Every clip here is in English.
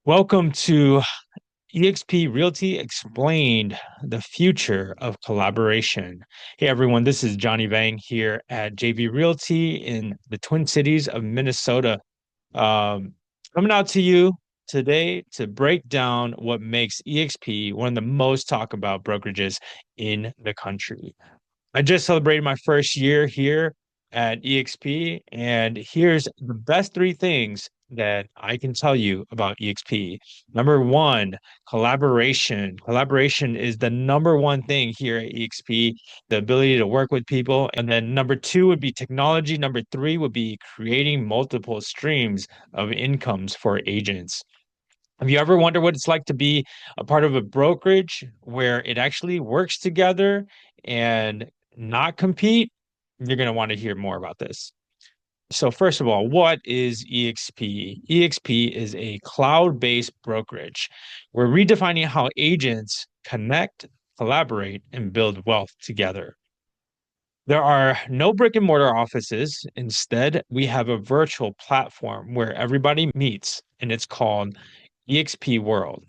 Welcome to eXp Realty Explained, the future of collaboration. Hey everyone, this is Johnny Vang here at JV Realty in the Twin Cities of Minnesota. Um, Coming out to you today to break down what makes eXp one of the most talked about brokerages in the country. I just celebrated my first year here at eXp, and here's the best three things that I can tell you about eXp. Number one, collaboration. Collaboration is the number one thing here at eXp, the ability to work with people. And then number two would be technology. Number three would be creating multiple streams of incomes for agents. Have you ever wondered what it's like to be a part of a brokerage where it actually works together and not compete? You're going to want to hear more about this. So, first of all, what is eXp? eXp is a cloud-based brokerage. We're redefining how agents connect, collaborate, and build wealth together. There are no brick and mortar offices. Instead, we have a virtual platform where everybody meets, and it's called eXp World.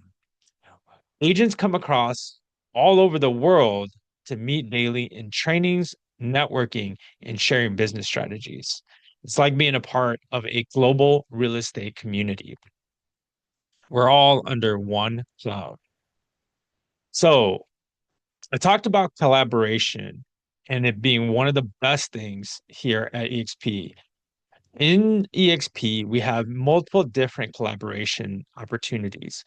Agents come across all over the world to meet daily in trainings, networking, and sharing business strategies. It's like being a part of a global real estate community. We're all under one cloud. So I talked about collaboration and it being one of the best things here at eXp. In eXp, we have multiple different collaboration opportunities.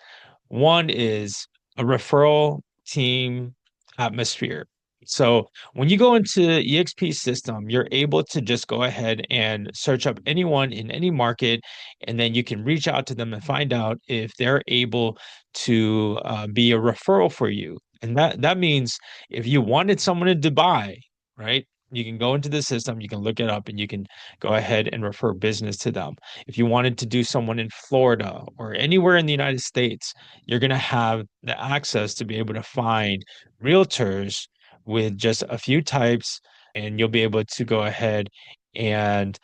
One is a referral team atmosphere. So when you go into eXp system, you're able to just go ahead and search up anyone in any market, and then you can reach out to them and find out if they're able to be a referral for you. And that means if you wanted someone in Dubai, right? You can go into the system, you can look it up, and you can go ahead and refer business to them. If you wanted to do someone in Florida or anywhere in the United States, you're going to have the access to be able to find realtors with just a few types, and you'll be able to go ahead and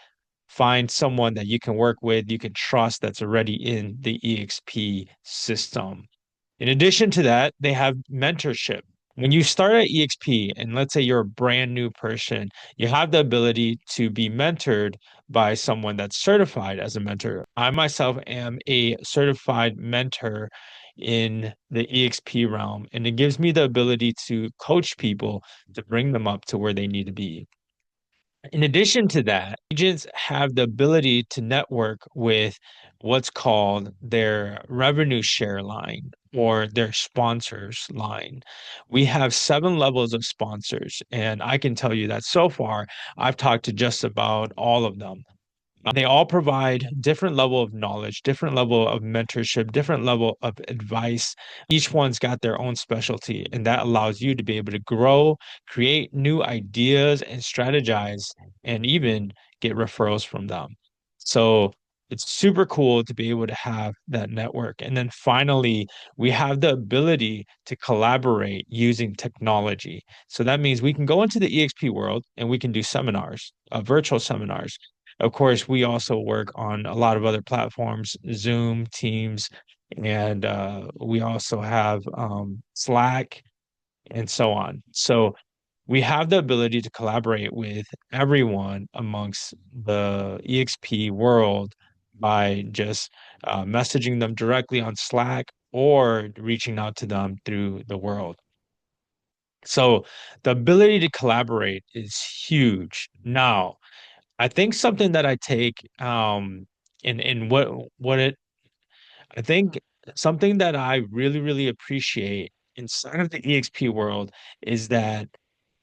find someone that you can work with, you can trust that's already in the eXp system. In addition to that, they have mentorship. When you start at eXp, and let's say you're a brand new person, you have the ability to be mentored by someone that's certified as a mentor. I myself am a certified mentor in the eXp realm, and it gives me the ability to coach people to bring them up to where they need to be. In addition to that, agents have the ability to network with what's called their revenue share line or their sponsors line. We have seven levels of sponsors, and I can tell you that so far I've talked to just about all of them. They all provide different level of knowledge, different level of mentorship, different level of advice. Each one's got their own specialty, and that allows you to be able to grow, create new ideas, and strategize, and even get referrals from them. So it's super cool to be able to have that network. And then finally, we have the ability to collaborate using technology. So that means we can go into the eXp world and we can do seminars, virtual seminars. Of course, we also work on a lot of other platforms, Zoom, Teams, and we also have Slack and so on. So we have the ability to collaborate with everyone amongst the eXp world by just messaging them directly on Slack or reaching out to them through the world. So the ability to collaborate is huge. Now, I think something that I take in what it I think something that I really appreciate inside of the EXP world is that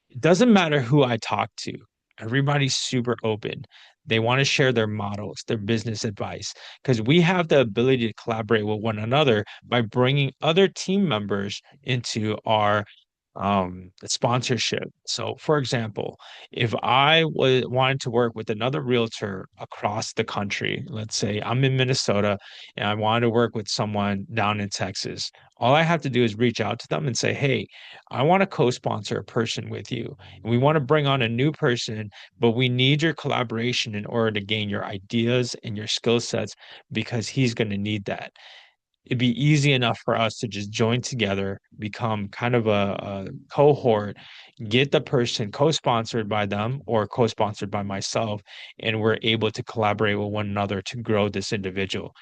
it doesn't matter who I talk to. Everybody's super open. They want to share their models, their business advice, because we have the ability to collaborate with one another by bringing other team members into our sponsorship. So, for example, if I wanted to work with another realtor across the country, let's say I'm in Minnesota and I wanted to work with someone down in Texas, all I have to do is reach out to them and say, "Hey, I want to co-sponsor a person with you. We want to bring on a new person, but we need your collaboration in order to gain your ideas and your skill sets because he's going to need that." it'd be easy enough for us to just join together, become kind of a cohort, get the person co-sponsored by them or co-sponsored by myself, and we're able to collaborate with one another to grow this individual.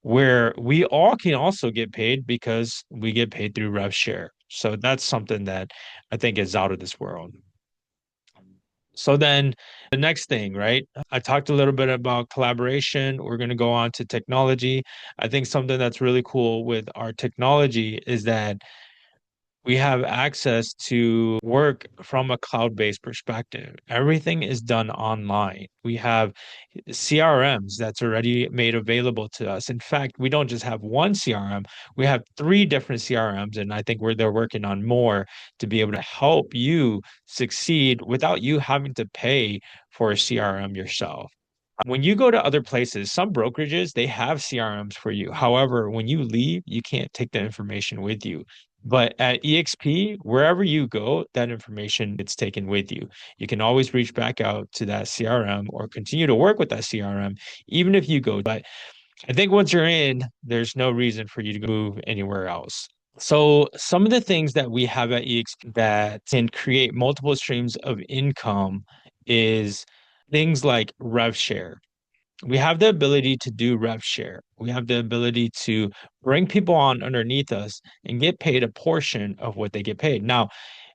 Where we all can also get paid because we get paid through rev share. So that's something that I think is out of this world. So then the next thing, right? I talked a little bit about collaboration. We're going to go on to technology. I think something that's really cool with our technology is that we have access to work from a cloud-based perspective. Everything is done online. We have CRMs that's already made available to us. In fact, we don't just have one CRM, we have three different CRMs, and I think they're working on more to be able to help you succeed without you having to pay for a CRM yourself. When you go to other places, some brokerages, they have CRMs for you. However, when you leave, you can't take that information with you. But at eXp, wherever you go, that information gets taken with you. You can always reach back out to that CRM or continue to work with that CRM, even if you go. But I think once you're in, there's no reason for you to move anywhere else. So some of the things that we have at eXp that can create multiple streams of income is things like rev share. We have the ability to do rev share. We have the ability to bring people on underneath us and get paid a portion of what they get paid. Now,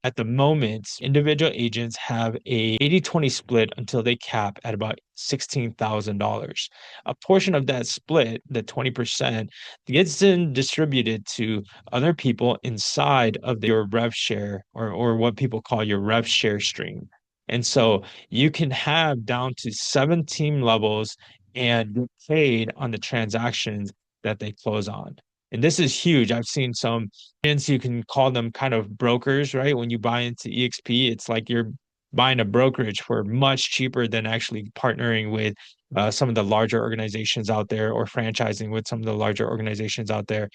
at the moment, individual agents have a 80-20 split until they cap at about $16,000. A portion of that split, the 20%, gets then distributed to other people inside of your rev share or what people call your rev share stream. And so you can have down to 17 levels and get paid on the transactions that they close on. And this is huge. I've seen some agents, you can call them kind of brokers, right? When you buy into eXp, it's like you're buying a brokerage for much cheaper than actually partnering with some of the larger organizations out there or franchising with some of the larger organizations out there.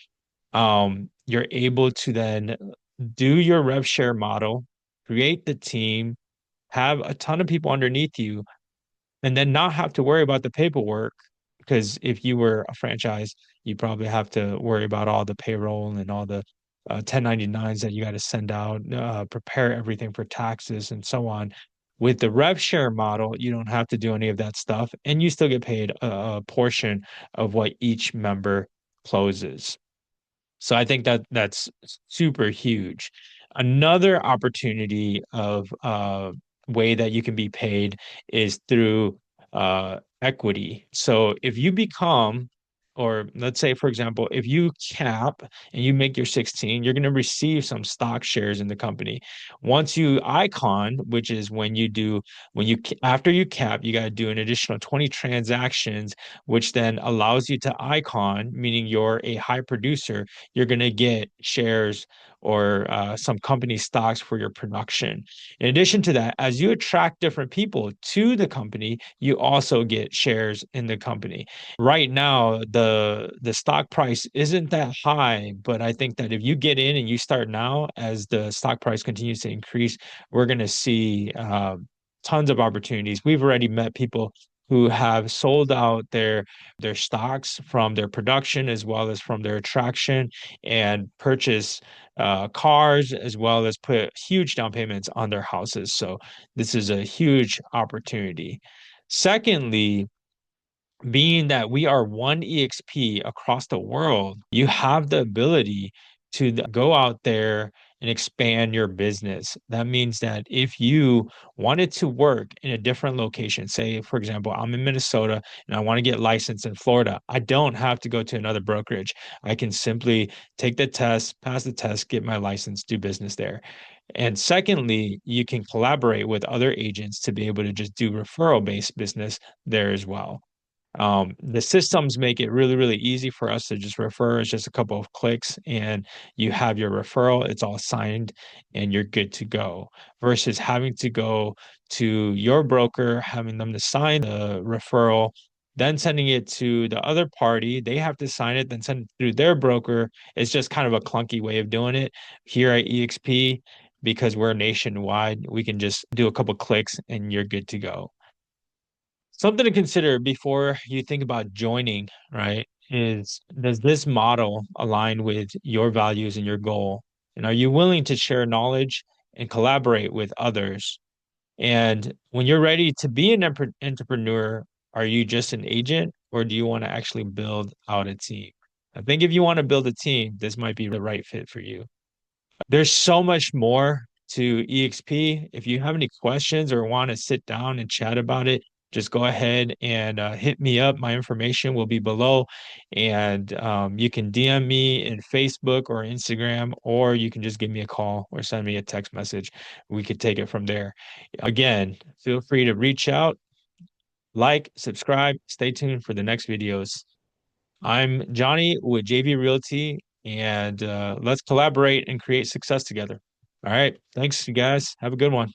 You're able to then do your rev share model, create the team, have a ton of people underneath you, and then not have to worry about the paperwork. Because if you were a franchise, you probably have to worry about all the payroll and all the 1099s that you got to send out, prepare everything for taxes and so on. With the rev share model, you don't have to do any of that stuff, and you still get paid a portion of what each member closes. So I think that that's super huge. Another opportunity of way that you can be paid is through equity. So if you become, or let's say, for example, if you cap and you make your 16, you're going to receive some stock shares in the company. Once you icon, which is when you do, after you cap, you got to do an additional 20 transactions, which then allows you to icon, meaning you're a high producer, you're going to get shares or some company stocks for your production. In addition to that, as you attract different people to the company, you also get shares in the company. Right now, the stock price isn't that high, but I think that if you get in and you start now, as the stock price continues to increase, we're going to see tons of opportunities. We've already met people who have sold out their stocks from their production as well as from their attraction and purchase cars as well as put huge down payments on their houses. So this is a huge opportunity. Secondly, being that we are one eXp across the world, you have the ability to go out there and expand your business. That means that if you wanted to work in a different location, say, for example, I'm in Minnesota and I want to get licensed in Florida, I don't have to go to another brokerage. I can simply take the test, pass the test, get my license, do business there. And secondly, you can collaborate with other agents to be able to just do referral based business there as well. The systems make it really, really easy for us to just refer. It's just a couple of clicks and you have your referral. It's all signed and you're good to go versus having to go to your broker, having them to sign the referral, then sending it to the other party. They have to sign it, then send it through their broker. It's just kind of a clunky way of doing it here at eXp. Because we're nationwide, we can just do a couple clicks and you're good to go. Something to consider before you think about joining, right? is, does this model align with your values and your goal? And are you willing to share knowledge and collaborate with others? And when you're ready to be an entrepreneur, are you just an agent or do you want to actually build out a team? I think if you want to build a team, this might be the right fit for you. There's so much more to eXp. If you have any questions or want to sit down and chat about it, just go ahead and hit me up. My information will be below, and you can DM me in Facebook or Instagram, or you can just give me a call or send me a text message. We could take it from there. Again, feel free to reach out, like, subscribe, stay tuned for the next videos. I'm Johnny with JV Realty, and let's collaborate and create success together. All right. Thanks, you guys. Have a good one.